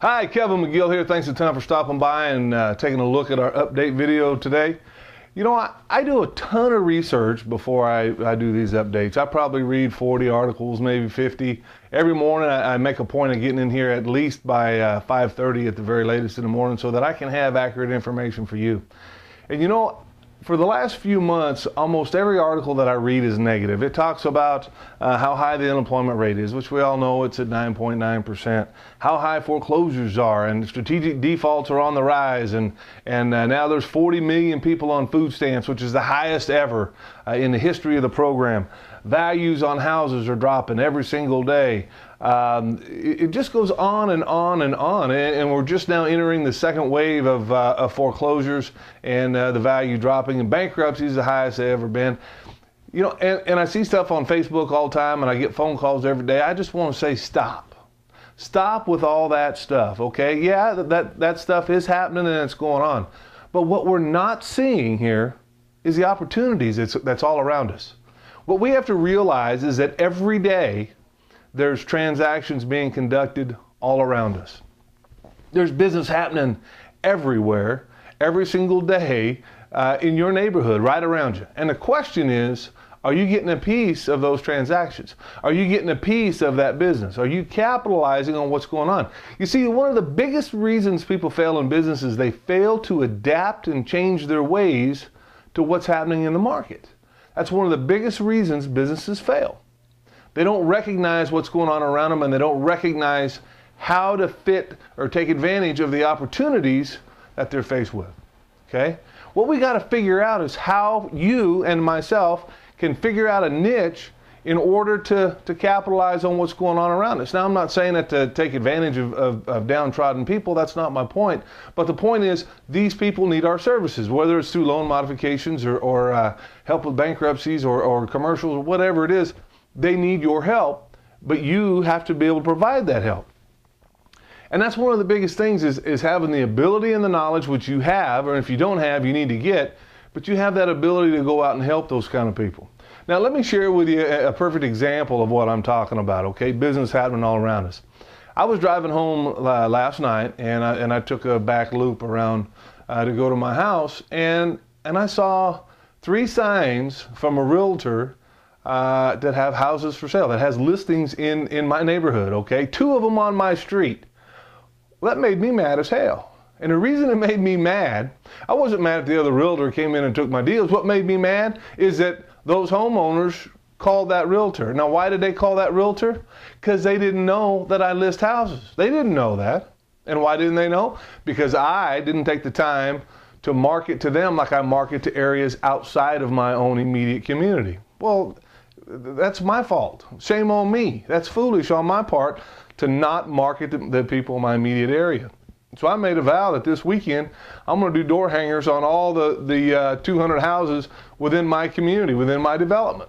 Hi, Kevin McGill here. Thanks a ton for stopping by and taking a look at our update video today. You know, I do a ton of research before I do these updates. I probably read 40 articles, maybe 50. Every morning I make a point of getting in here at least by 5:30 at the very latest in the morning so that I can have accurate information for you. And you know, for the last few months, almost every article that I read is negative. It talks about how high the unemployment rate is, which we all know it's at 9.9%, how high foreclosures are, and strategic defaults are on the rise, and now there's 40 million people on food stamps, which is the highest ever in the history of the program. Values on houses are dropping every single day. It just goes on and on and on, and we're just now entering the second wave of foreclosures and the value dropping, and bankruptcy is the highest they've ever been. You know, and I see stuff on Facebook all the time, and I get phone calls every day. I just want to say stop. Stop with all that stuff, okay? Yeah, that stuff is happening and it's going on. But what we're not seeing here is the opportunities that's all around us. What we have to realize is that every day there's transactions being conducted all around us. There's business happening everywhere, every single day in your neighborhood, right around you. And the question is, are you getting a piece of those transactions? Are you getting a piece of that business? Are you capitalizing on what's going on? You see, one of the biggest reasons people fail in business is they fail to adapt and change their ways to what's happening in the market. That's one of the biggest reasons businesses fail. They don't recognize what's going on around them, and they don't recognize how to fit or take advantage of the opportunities that they're faced with. Okay? What we got to figure out is how you and myself can figure out a niche in order to capitalize on what's going on around us. Now, I'm not saying that to take advantage of downtrodden people. That's not my point. But the point is, these people need our services, whether it's through loan modifications or help with bankruptcies or commercials or whatever it is. They need your help, but you have to be able to provide that help. And that's one of the biggest things is having the ability and the knowledge, which you have, or if you don't have, you need to get, but you have that ability to go out and help those kind of people. Now, let me share with you a perfect example of what I'm talking about, okay? Business happening all around us. I was driving home last night, and I took a back loop around to go to my house, and I saw 3 signs from a realtor that have houses for sale, that has listings in my neighborhood, okay? 2 of them on my street. Well, that made me mad as hell. And the reason it made me mad, I wasn't mad at the other realtor came in and took my deals. What made me mad is that those homeowners called that realtor. Now, why did they call that realtor? Because they didn't know that I list houses. They didn't know that. And why didn't they know? Because I didn't take the time to market to them like I market to areas outside of my own immediate community. Well, that's my fault. Shame on me. That's foolish on my part to not market the people in my immediate area. So I made a vow that this weekend I'm going to do door hangers on all the 200 houses within my community, within my development.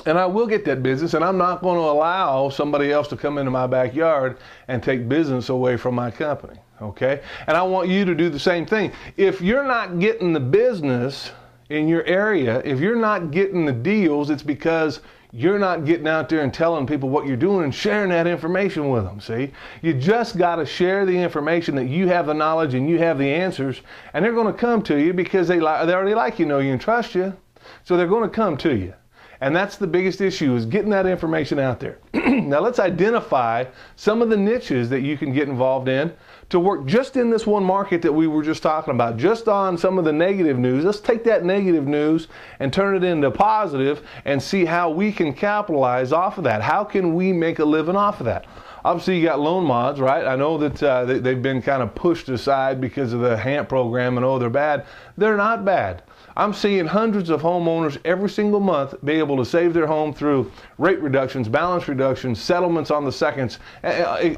And I will get that business, and I'm not going to allow somebody else to come into my backyard and take business away from my company, okay? And I want you to do the same thing. If you're not getting the business in your area, if you're not getting the deals, it's because you're not getting out there and telling people what you're doing and sharing that information with them, see? You just got to share the information that you have the knowledge and you have the answers, and they're going to come to you because they already like you, know you, and trust you. So they're going to come to you. And that's the biggest issue, is getting that information out there. Now let's identify some of the niches that you can get involved in to work just in this one market that we were just talking about, just on some of the negative news. Let's take that negative news and turn it into positive and see how we can capitalize off of that. How can we make a living off of that? Obviously, you got loan mods, right? I know that they've been kind of pushed aside because of the HAMP program, and oh, they're bad. They're not bad. I'm seeing hundreds of homeowners every single month be able to save their home through rate reductions, balance reductions, settlements on the seconds,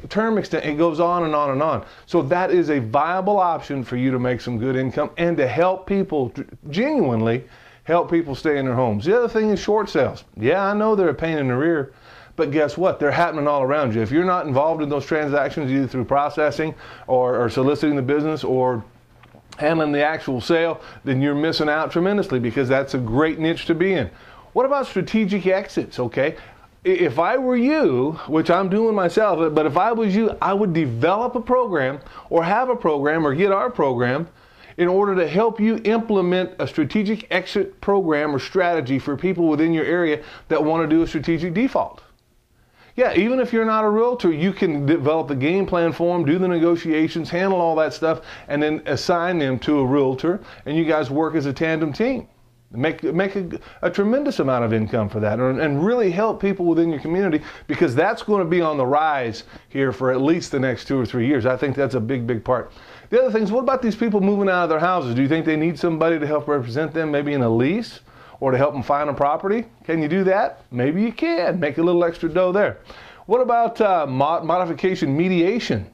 term extent. It goes on and on and on. So that is a viable option for you to make some good income and to help people, genuinely help people stay in their homes. The other thing is short sales. Yeah, I know they're a pain in the rear, but guess what? They're happening all around you. If you're not involved in those transactions, either through processing or soliciting the business or handling the actual sale, then you're missing out tremendously, because that's a great niche to be in. What about strategic exits, okay? if I were you, which I'm doing myself, but if I was you, I would develop a program or have a program or get our program in order to help you implement a strategic exit program or strategy for people within your area that want to do a strategic default. Yeah, even if you're not a realtor, you can develop the game plan for them, do the negotiations, handle all that stuff, and then assign them to a realtor, and you guys work as a tandem team. Make a tremendous amount of income for that, and really help people within your community, because that's going to be on the rise here for at least the next 2 or 3 years. I think that's a big part. The other thing is, what about these people moving out of their houses? Do you think they need somebody to help represent them, maybe in a lease, or to help them find a property? Can you do that? Maybe you can. Make a little extra dough there. What about modification mediation?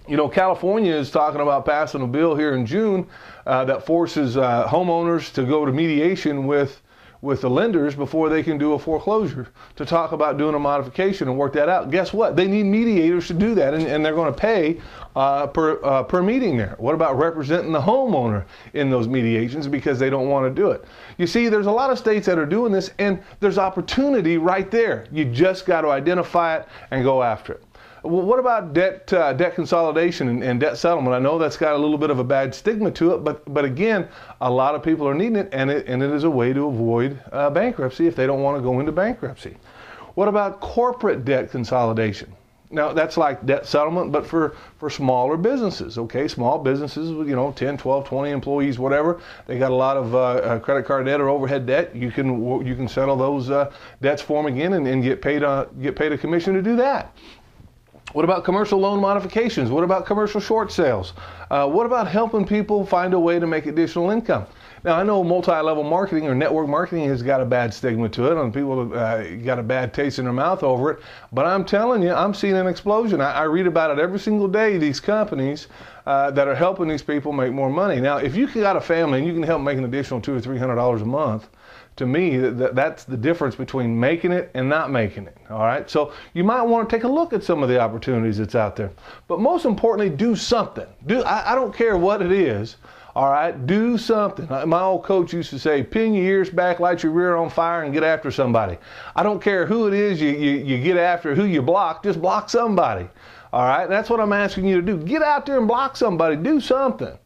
You know, California is talking about passing a bill here in June that forces homeowners to go to mediation with the lenders before they can do a foreclosure, to talk about doing a modification and work that out. Guess what? They need mediators to do that, and they're going to pay per meeting there. What about representing the homeowner in those mediations because they don't want to do it? You see, there's a lot of states that are doing this, and there's opportunity right there. You just got to identify it and go after it. Well, what about debt consolidation and debt settlement? I know that's got a little bit of a bad stigma to it, but again, a lot of people are needing it, and it is a way to avoid bankruptcy if they don't want to go into bankruptcy. What about corporate debt consolidation? Now, that's like debt settlement, but for smaller businesses, okay? Small businesses, you know, 10, 12, 20 employees, whatever. They got a lot of credit card debt or overhead debt. You can settle those debts for them again and get paid a commission to do that. What about commercial loan modifications? What about commercial short sales? What about helping people find a way to make additional income? Now, I know multi-level marketing or network marketing has got a bad stigma to it, and people got a bad taste in their mouth over it. But I'm telling you, I'm seeing an explosion. I read about it every single day, these companies that are helping these people make more money. Now, if you got a family and you can help make an additional $200 or $300 a month, to me, that's the difference between making it and not making it, all right? So you might want to take a look at some of the opportunities that's out there. But most importantly, do something. I don't care what it is, all right? Do something. My old coach used to say, pin your ears back, light your rear on fire, and get after somebody. I don't care who it is you get after, who you block, just block somebody, all right? That's what I'm asking you to do. Get out there and block somebody. Do something.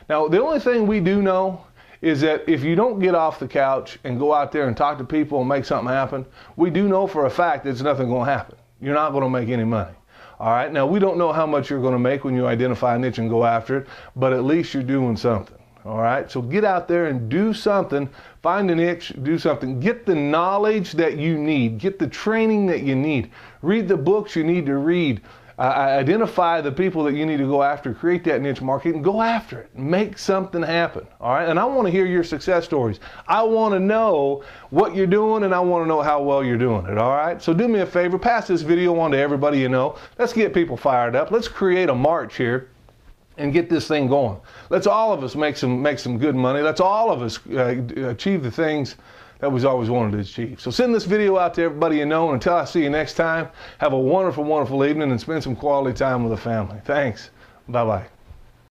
Now, the only thing we do know is that if you don't get off the couch and go out there and talk to people and make something happen, we do know for a fact that nothing going to happen. You're not going to make any money. All right. Now, we don't know how much you're going to make when you identify a niche and go after it, but at least you're doing something. All right. So get out there and do something. Find a niche, do something. Get the knowledge that you need. Get the training that you need. Read the books you need to read. Identify the people that you need to go after, create that niche market, and go after it. Make something happen, all right? And I want to hear your success stories. I want to know what you're doing, and I want to know how well you're doing it, all right? So do me a favor, pass this video on to everybody you know. Let's get people fired up. Let's create a march here and get this thing going. Let's all of us make some good money. Let's all of us achieve the things that we've always wanted to achieve. So send this video out to everybody you know, and until I see you next time, have a wonderful, wonderful evening and spend some quality time with the family. Thanks. Bye-bye.